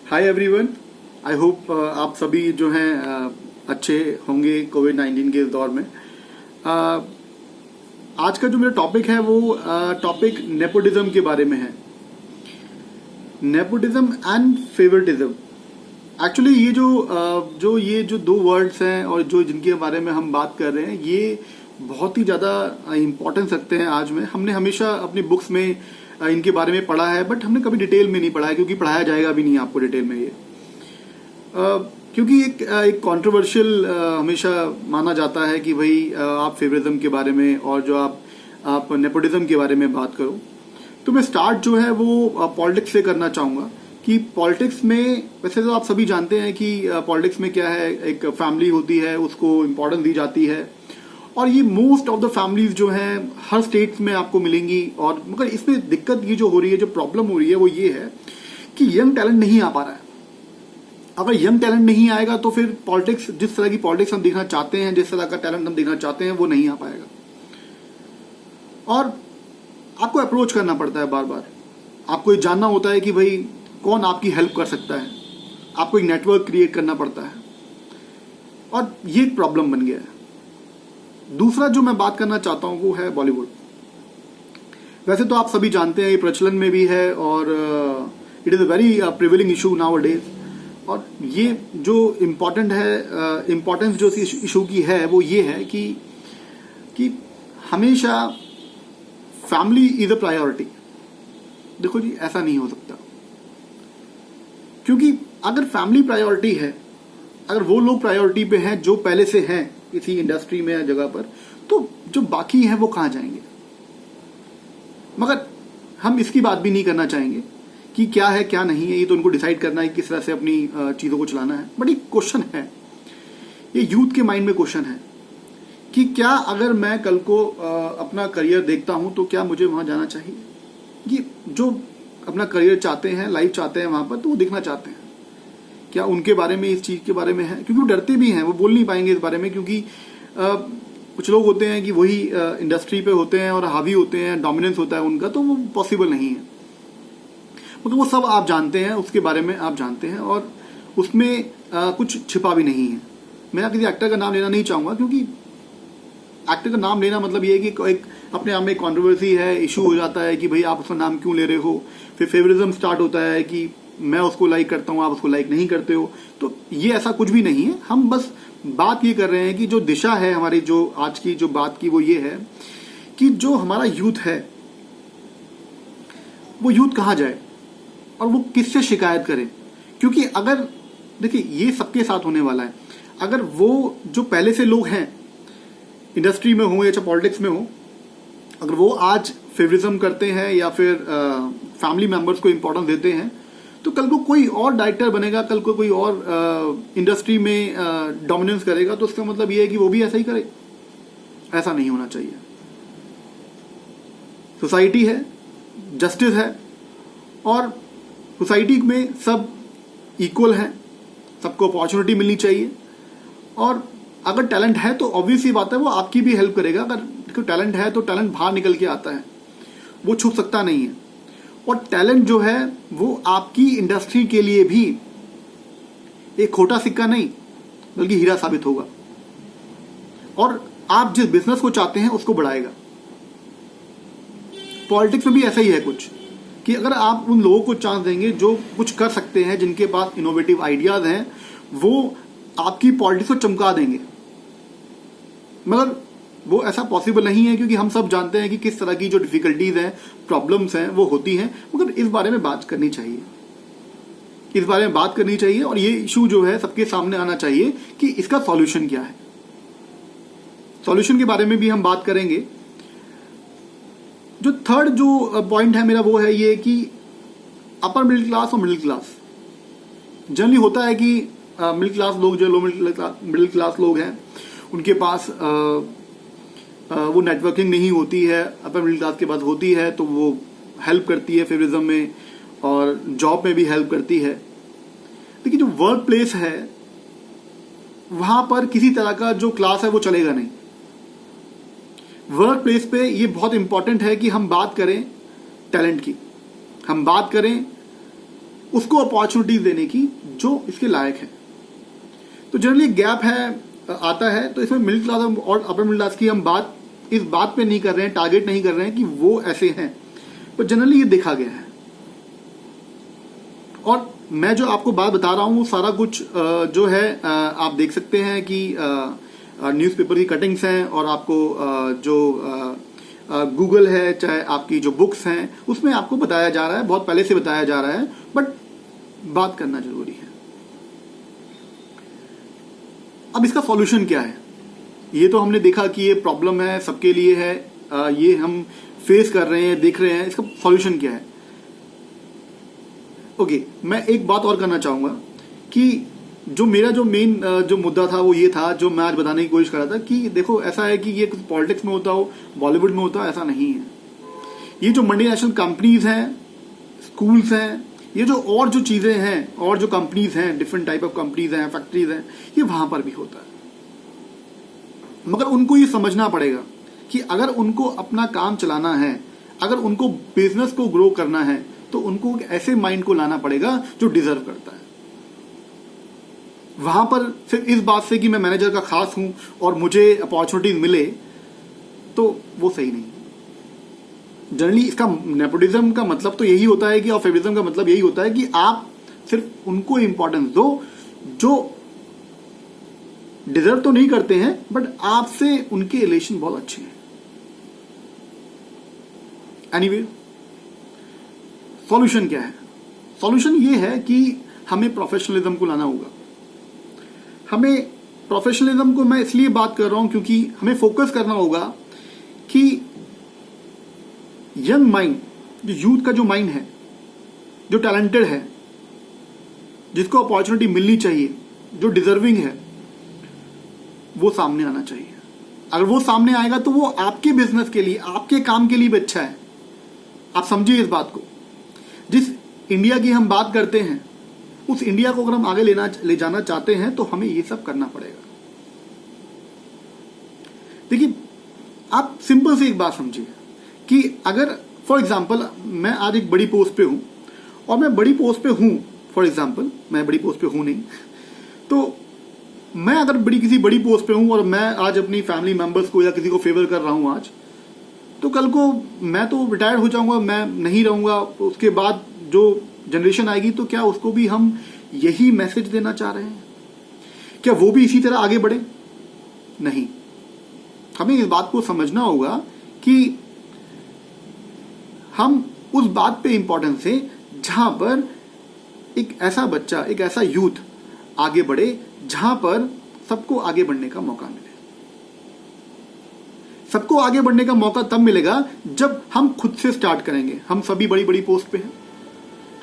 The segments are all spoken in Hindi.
Hi everyone. आई होप आप सभी जो हैं अच्छे होंगे कोविड-19 के इस दौर में। आज का जो मेरा टॉपिक है वो टॉपिक नेपोटिज्म के बारे में है। Nepotism and favouritism. एक्चुअली ये जो दो वर्ड्स हैं और जो जिनके बारे में हम बात कर रहे हैं, ये बहुत ही ज़्यादा इम्पोर्टेंस रखते हैं आज में। हमने हमेशा अपनी बुक्स में इनके बारे में पढ़ा है, बट हमने कभी डिटेल में नहीं पढ़ा है, क्योंकि पढ़ाया जाएगा भी नहीं आपको डिटेल में ये। क्योंकि एक कंट्रोवर्शियल हमेशा माना जाता है कि भाई आप फेवरिज्म के बारे में और जो आप नेपोटिज्म के बारे में बात करो। तो मैं स्टार्ट जो है वो पॉलिटिक्स से करना चाहूँगा कि पॉलिटिक्स में वैसे तो आप सभी जानते हैं कि पॉलिटिक्स में क्या है, एक फैमिली होती है, उसको इम्पोर्टेंस दी जाती है, और ये मोस्ट ऑफ द फैमिलीज जो हैं हर स्टेट्स में आपको मिलेंगी। और मगर इसमें दिक्कत ये जो हो रही है, जो प्रॉब्लम हो रही है वो ये है कि यंग टैलेंट नहीं आ पा रहा है। अगर यंग टैलेंट नहीं आएगा तो फिर पॉलिटिक्स, जिस तरह की पॉलिटिक्स हम देखना चाहते हैं, जिस तरह का टैलेंट हम देखना चाहते हैं, वो नहीं आ पाएगा। और आपको अप्रोच करना पड़ता है बार बार। आपको ये जानना होता है कि भाई कौन आपकी हेल्प कर सकता है। आपको एक नेटवर्क क्रिएट करना पड़ता है, और ये एक प्रॉब्लम बन गया है। दूसरा जो मैं बात करना चाहता हूं वो है बॉलीवुड। वैसे तो आप सभी जानते हैं ये प्रचलन में भी है, और it is a very prevailing issue now days. और ये जो इम्पोर्टेंट है, इम्पोर्टेंस जो इशू की है वो ये है कि हमेशा फैमिली इज अ प्रायोरिटी। देखो जी, ऐसा नहीं हो सकता, क्योंकि अगर फैमिली प्रायोरिटी है, अगर वो लोग प्रायोरिटी पे हैं जो पहले से हैं किसी इंडस्ट्री में या जगह पर, तो जो बाकी हैं वो कहाँ जाएंगे। मगर हम इसकी बात भी नहीं करना चाहेंगे कि क्या है क्या नहीं है, ये तो उनको डिसाइड करना है किस तरह से अपनी चीज़ों को चलाना है। बट एक क्वेश्चन है, ये यूथ के माइंड में क्वेश्चन है कि क्या अगर मैं कल को अपना करियर देखता हूं तो क्या मुझे वहां जाना चाहिए। ये जो अपना करियर चाहते हैं, लाइफ चाहते हैं वहां पर, तो वो देखना चाहते हैं। क्या उनके बारे में, इस चीज़ के बारे में है, क्योंकि वो डरते भी हैं, वो बोल नहीं पाएंगे इस बारे में, क्योंकि कुछ लोग होते हैं कि वही इंडस्ट्री पे होते हैं और हावी होते हैं, डोमिनेंस होता है उनका, तो वो पॉसिबल नहीं है। मतलब वो सब आप जानते हैं, उसके बारे में आप जानते हैं, और उसमें कुछ छिपा भी नहीं है। मैं किसी एक्टर का नाम लेना नहीं चाहूँगा, क्योंकि एक्टर का नाम लेना मतलब ये है कि एक अपने आप में एक कॉन्ट्रोवर्सी है, इशू हो जाता है कि भाई आप उसका नाम क्यों ले रहे हो। फिर फेवरिज्म स्टार्ट होता है कि मैं उसको लाइक करता हूँ, आप उसको लाइक नहीं करते हो। तो ये ऐसा कुछ भी नहीं है। हम बस बात ये कर रहे हैं कि जो दिशा है हमारी, जो आज की जो बात की, वो ये है कि जो हमारा यूथ है, वो यूथ कहाँ जाए और वो किससे शिकायत करे। क्योंकि अगर देखिए, ये सबके साथ होने वाला है। अगर वो जो पहले से लोग हैं, इंडस्ट्री में हो या चाहे पॉलिटिक्स में हो, अगर वो आज फेवरिज्म करते हैं या फिर फैमिली मेंबर्स को इम्पोर्टेंस देते हैं, तो कल को कोई और डायरेक्टर बनेगा, कल को कोई और इंडस्ट्री में डोमिनेंस करेगा, तो उसका मतलब ये है कि वो भी ऐसा ही करे। ऐसा नहीं होना चाहिए। सोसाइटी है, जस्टिस है, और सोसाइटी में सब इक्वल हैं, सबको अपॉर्चुनिटी मिलनी चाहिए। और अगर टैलेंट है तो ऑब्वियस ही बात है वो आपकी भी हेल्प करेगा। अगर टैलेंट है तो टैलेंट बाहर निकल के आता है, वो छुप सकता नहीं है। और टैलेंट जो है वो आपकी इंडस्ट्री के लिए भी एक खोटा सिक्का नहीं, बल्कि हीरा साबित होगा, और आप जिस बिजनेस को चाहते हैं उसको बढ़ाएगा। पॉलिटिक्स में भी ऐसा ही है कुछ, कि अगर आप उन लोगों को चांस देंगे जो कुछ कर सकते हैं, जिनके पास इनोवेटिव आइडियाज हैं, वो आपकी पॉलिटिक्स को चमका देंगे। मगर वो ऐसा पॉसिबल नहीं है, क्योंकि हम सब जानते हैं कि किस तरह की जो डिफिकल्टीज हैं, प्रॉब्लम्स हैं, वो होती हैं। मगर इस बारे में बात करनी चाहिए, इस बारे में बात करनी चाहिए, और ये इशू जो है सबके सामने आना चाहिए कि इसका सॉल्यूशन क्या है। सॉल्यूशन के बारे में भी हम बात करेंगे। जो थर्ड जो पॉइंट है मेरा, वो है ये कि अपर मिडिल क्लास और मिडिल क्लास। जनरली होता है कि मिडिल क्लास लोग, जो लो मिडिल क्लास लोग हैं, उनके पास वो नेटवर्किंग नहीं होती है। अपर मिडिल क्लास के पास होती है, तो वो हेल्प करती है फेवरिज्म में, और जॉब में भी हेल्प करती है। लेकिन जो वर्क प्लेस है, वहां पर किसी तरह का जो क्लास है वो चलेगा नहीं। वर्क प्लेस पे ये बहुत इंपॉर्टेंट है कि हम बात करें टैलेंट की, हम बात करें उसको अपॉर्चुनिटीज देने की जो इसके लायक है। तो जनरली गैप है आता है, तो इसमें मिडिल क्लास और अपर मिडिल क्लास की हम बात इस बात पे नहीं कर रहे हैं, टारगेट नहीं कर रहे हैं कि वो ऐसे हैं, पर जनरली ये देखा गया है। और मैं जो आपको बात बता रहा हूँ वो सारा कुछ जो है आप देख सकते हैं कि न्यूज़पेपर की कटिंग्स हैं, और आपको जो गूगल है, चाहे आपकी जो बुक्स हैं, उसमें आपको बताया जा रहा है, बहुत पहले से बताया जा रहा है, बट बात करना जरूरी है। अब इसका सॉल्यूशन क्या है? ये तो हमने देखा कि ये प्रॉब्लम है, सबके लिए है, ये हम फेस कर रहे हैं, देख रहे हैं। इसका सॉल्यूशन क्या है? ओके, मैं एक बात और करना चाहूंगा कि जो मेरा जो मेन जो मुद्दा था वो ये था, जो मैं आज बताने की कोशिश कर रहा था कि देखो ऐसा है कि ये पॉलिटिक्स में होता हो, बॉलीवुड में होता हो, ऐसा नहीं है। ये जो मल्टीनेशनल कंपनीज हैं, स्कूल्स हैं, ये जो और जो चीजें हैं और जो कंपनीज हैं, डिफरेंट टाइप ऑफ कंपनीज हैं, फैक्ट्रीज हैं, ये वहां पर भी होता है। मगर उनको ये समझना पड़ेगा कि अगर उनको अपना काम चलाना है, अगर उनको बिजनेस को ग्रो करना है, तो उनको ऐसे माइंड को लाना पड़ेगा जो डिजर्व करता है। वहां पर सिर्फ इस बात से कि मैं मैनेजर का खास हूं और मुझे अपॉर्चुनिटीज मिले, तो वो सही नहीं। जनरली इसका नेपोटिज्म का मतलब तो यही होता है कि, और फेवरिज्म का मतलब यही होता है कि आप सिर्फ उनको इंपॉर्टेंस दो जो डिजर्व तो नहीं करते हैं, बट आपसे उनके रिलेशन बहुत अच्छे हैं। एनीवे, सॉल्यूशन क्या है? सॉल्यूशन ये है कि हमें प्रोफेशनलिज्म को लाना होगा। हमें प्रोफेशनलिज्म को मैं इसलिए बात कर रहा हूं क्योंकि हमें फोकस करना होगा कि यंग माइंड, जो यूथ का जो माइंड है, जो टैलेंटेड है, जिसको अपॉर्चुनिटी मिलनी चाहिए, जो डिजर्विंग है, वो सामने आना चाहिए। अगर वो सामने आएगा तो वो आपके बिजनेस के लिए, आपके काम के लिए भी अच्छा है। आप समझिए इस बात को। जिस इंडिया की हम बात करते हैं, उस इंडिया को अगर हम आगे ले जाना चाहते हैं तो हमें ये सब करना पड़ेगा। देखिए, आप सिंपल से एक बात समझिए कि अगर फॉर एग्जांपल मैं आज एक बड़ी पोस्ट पे हूं, और मैं बड़ी पोस्ट पे हूं, फॉर एग्जांपल मैं बड़ी पोस्ट पे हूं नहीं, तो मैं अगर किसी बड़ी पोस्ट पे हूं और मैं आज अपनी फैमिली मेंबर्स को या किसी को फेवर कर रहा हूं आज, तो कल को मैं तो रिटायर्ड हो जाऊंगा, मैं नहीं रहूंगा। उसके बाद जो जनरेशन आएगी, तो क्या उसको भी हम यही मैसेज देना चाह रहे हैं? क्या वो भी इसी तरह आगे बढ़े? नहीं। हमें इस बात को समझना होगा कि हम उस बात पे इंपॉर्टेंस दें जहां पर एक ऐसा बच्चा, एक ऐसा यूथ आगे बढ़े जहां पर सबको आगे बढ़ने का मौका मिले। सबको आगे बढ़ने का मौका तब मिलेगा जब हम खुद से स्टार्ट करेंगे। हम सभी बड़ी बड़ी पोस्ट पे हैं,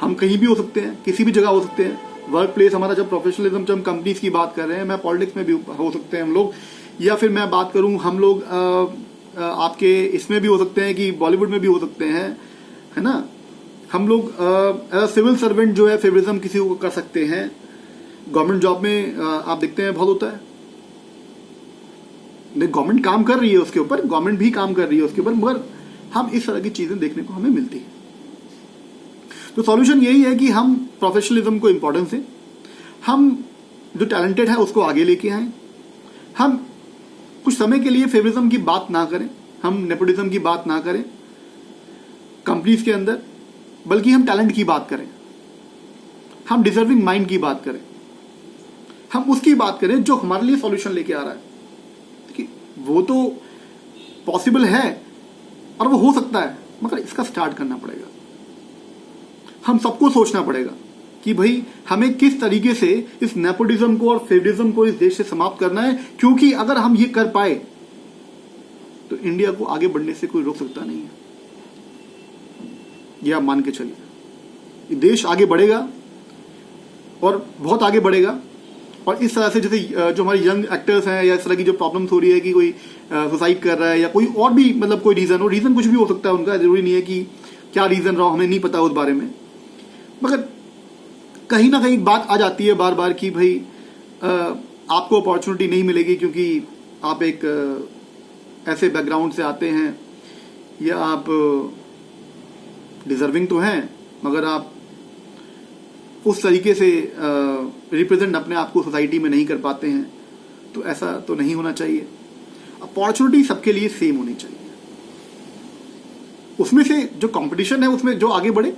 हम कहीं भी हो सकते हैं, किसी भी जगह हो सकते हैं। वर्क प्लेस हमारा, जब प्रोफेशनलिज्म, जब हम कंपनीज की बात कर रहे हैं, मैं पॉलिटिक्स में भी हो सकते हैं हम लोग, या फिर मैं बात करूं हम लोग आपके इसमें भी हो सकते हैं कि बॉलीवुड में भी हो सकते हैं, है ना। हम लोग सिविल सर्वेंट जो है, फेवरिज्म किसी को कर सकते हैं। गवर्नमेंट जॉब में आप देखते हैं बहुत होता है। गवर्नमेंट काम कर रही है उसके ऊपर, गवर्नमेंट भी काम कर रही है उसके ऊपर, मगर हम इस तरह की चीजें देखने को हमें मिलती है। तो सॉल्यूशन यही है कि हम प्रोफेशनलिज्म को इंपॉर्टेंस दें, हम जो टैलेंटेड है उसको आगे लेके आए, हम कुछ समय के लिए फेवरिज्म की बात ना करें, हम नेपोटिज्म की बात ना करें कंपनीज के अंदर, बल्कि हम टैलेंट की बात करें, हम डिजर्विंग माइंड की बात करें, हम उसकी बात करें जो हमारे लिए सॉल्यूशन लेके आ रहा है। वो तो पॉसिबल है और वो हो सकता है, मगर इसका स्टार्ट करना पड़ेगा। हम सबको सोचना पड़ेगा कि भाई हमें किस तरीके से इस नेपोटिज्म को और फेवरिज्म को इस देश से समाप्त करना है, क्योंकि अगर हम ये कर पाए तो इंडिया को आगे बढ़ने से कोई रोक सकता नहीं है। ये आप मान के चलिए, देश आगे बढ़ेगा और बहुत आगे बढ़ेगा। और इस तरह से जैसे जो हमारे यंग एक्टर्स हैं, या इस तरह की जो प्रॉब्लम्स हो रही है कि कोई सुसाइड कर रहा है, या कोई और भी मतलब कोई रीजन कुछ भी हो सकता है उनका, जरूरी नहीं है कि क्या रीजन रहा, हमें नहीं पता उस बारे में, मगर कहीं ना कहीं बात आ जाती है बार बार कि भाई आपको अपॉर्चुनिटी नहीं मिलेगी क्योंकि आप एक ऐसे बैकग्राउंड से आते हैं, या आप डिजर्विंग तो हैं मगर आप उस तरीके से रिप्रेजेंट अपने आप को सोसाइटी में नहीं कर पाते हैं, तो ऐसा तो नहीं होना चाहिए। अपॉर्चुनिटी सबके लिए सेम होनी चाहिए। उसमें से जो कंपटीशन है उसमें जो आगे बढ़े,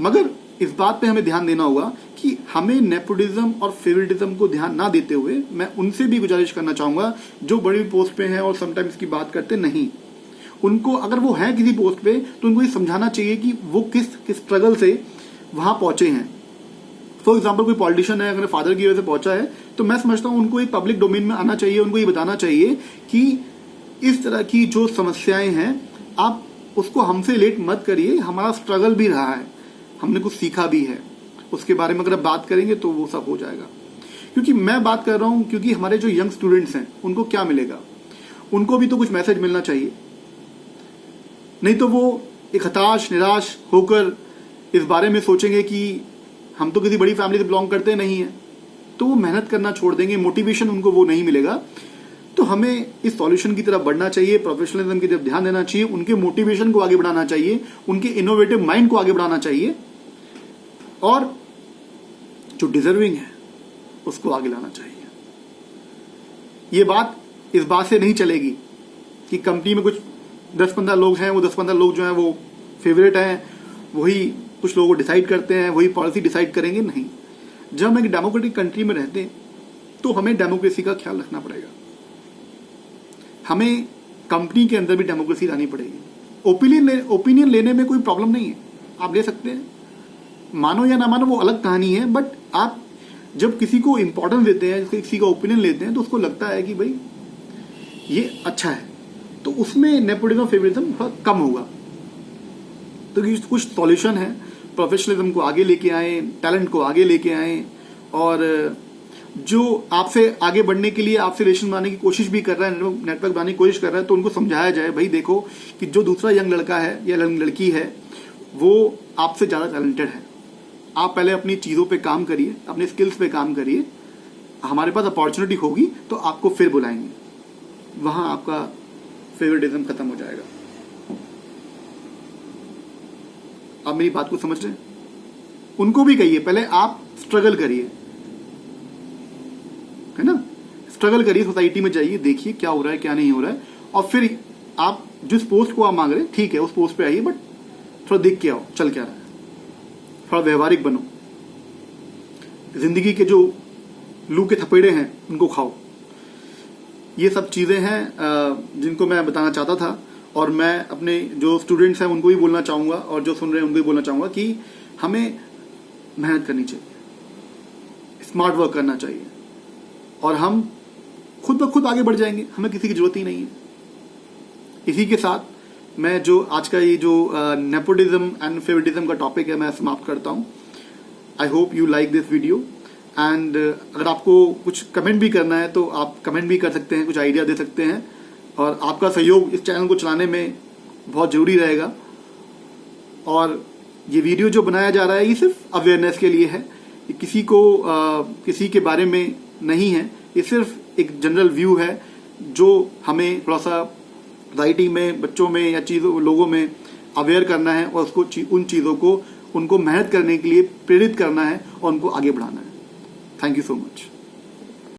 मगर इस बात पे हमें ध्यान देना होगा कि हमें नेपोटिज्म और फेवरेटिज्म को ध्यान ना देते हुए मैं उनसे भी गुजारिश करना चाहूंगा जो बड़ी पोस्ट पे हैं और समटाइम्स की बात करते नहीं, उनको अगर वो हैं किसी पोस्ट पे तो उनको ये समझाना चाहिए कि वो किस स्ट्रगल से वहां पहुंचे हैं। फॉर एग्जाम्पल कोई पॉलिटिशियन है, अगर फादर की वजह से पहुंचा है, तो मैं समझता हूं उनको एक पब्लिक डोमेन में आना चाहिए, उनको ये बताना चाहिए कि इस तरह की जो समस्याएं हैं आप उसको हमसे रिलेट मत करिए, हमारा स्ट्रगल भी रहा है, हमने कुछ सीखा भी है, उसके बारे में अगर आप बात करेंगे तो वो सब हो जाएगा। क्योंकि मैं बात कर रहा हूं क्योंकि हमारे जो यंग स्टूडेंट्स हैं उनको क्या मिलेगा, उनको भी तो कुछ मैसेज मिलना चाहिए, नहीं तो वो एक हताश निराश होकर इस बारे में सोचेंगे कि हम तो किसी बड़ी फैमिली से बिलोंग करते नहीं हैं, तो वो मेहनत करना छोड़ देंगे, मोटिवेशन उनको वो नहीं मिलेगा। तो हमें इस सॉल्यूशन की तरफ बढ़ना चाहिए, प्रोफेशनलिज्म की तरफ ध्यान देना चाहिए, उनके मोटिवेशन को आगे बढ़ाना चाहिए, उनके इनोवेटिव माइंड को आगे बढ़ाना चाहिए, और जो डिजर्विंग है उसको आगे लाना चाहिए। ये बात इस बात से नहीं चलेगी कि कंपनी में कुछ 10-15 लोग हैं, वो 10-15 लोग जो हैं वो फेवरेट हैं, वही कुछ लोगों को डिसाइड करते हैं, वही पॉलिसी डिसाइड करेंगे, नहीं। जब हम एक डेमोक्रेटिक कंट्री में रहते हैं तो हमें डेमोक्रेसी का ख्याल रखना पड़ेगा, हमें कंपनी के अंदर भी डेमोक्रेसी लानी पड़ेगी। ओपिनियन लेने में कोई प्रॉब्लम नहीं है, आप ले सकते हैं, मानो या ना मानो वो अलग कहानी है, बट आप जब किसी को इंपॉर्टेंस देते हैं, किसी का ओपिनियन लेते हैं, तो उसको लगता है कि भाई ये अच्छा है, तो उसमें नेपोटिज्म फेवरेटिज्म थोड़ा कम होगा। तो ये कुछ सॉल्यूशन है, प्रोफेशनलिज्म को आगे लेके आए, टैलेंट को आगे लेके आए, और जो आपसे आगे बढ़ने के लिए आपसे रिलेशन बनाने की कोशिश भी कर रहा है, नेटवर्क बनाने की कोशिश कर रहा है, तो उनको समझाया जाए भाई देखो कि जो दूसरा यंग लड़का है या लड़की है वो आपसे ज़्यादा टैलेंटेड है, आप पहले अपनी चीज़ों पे काम करिए, अपने स्किल्स पे काम करिए, हमारे पास अपॉर्चुनिटी होगी तो आपको फिर बुलाएंगे, वहाँ आपका फेवरेटिज्म खत्म हो जाएगा। आप मेरी बात को समझ रहे हैं? उनको भी कहिए पहले आप स्ट्रगल करिए, है ना, स्ट्रगल करिए, सोसाइटी में जाइए, देखिए क्या हो रहा है क्या नहीं हो रहा है, और फिर आप जिस पोस्ट को आप मांग रहे हैं ठीक है उस पोस्ट पे आइए, बट थोड़ा देख के आओ चल क्या रहा है, थोड़ा व्यवहारिक बनो, जिंदगी के जो लू के थपेड़े हैं उनको खाओ। ये सब चीज़ें हैं जिनको मैं बताना चाहता था, और मैं अपने जो स्टूडेंट्स हैं उनको भी बोलना चाहूँगा, और जो सुन रहे हैं उनको भी बोलना चाहूँगा कि हमें मेहनत करनी चाहिए, स्मार्ट वर्क करना चाहिए, और हम खुद ब खुद आगे बढ़ जाएंगे, हमें किसी की जरूरत ही नहीं है। इसी के साथ मैं जो आज का ये जो नेपोटिज्म एंड फेवरेटिज्म का टॉपिक है मैं समाप्त करता हूँ। I hope you like this video, and अगर आपको कुछ कमेंट भी करना है तो आप कमेंट भी कर सकते हैं, कुछ आइडिया दे सकते हैं, और आपका सहयोग इस चैनल को चलाने में बहुत ज़रूरी रहेगा। और ये वीडियो जो बनाया जा रहा है ये सिर्फ अवेयरनेस के लिए है, ये किसी को किसी के बारे में नहीं है, ये सिर्फ एक जनरल व्यू है जो हमें थोड़ा सा सोसाइटी में, बच्चों में या लोगों में अवेयर करना है, और उसको उन चीज़ों को उनको मेहनत करने के लिए प्रेरित करना है और उनको आगे बढ़ाना है। Thank you so much.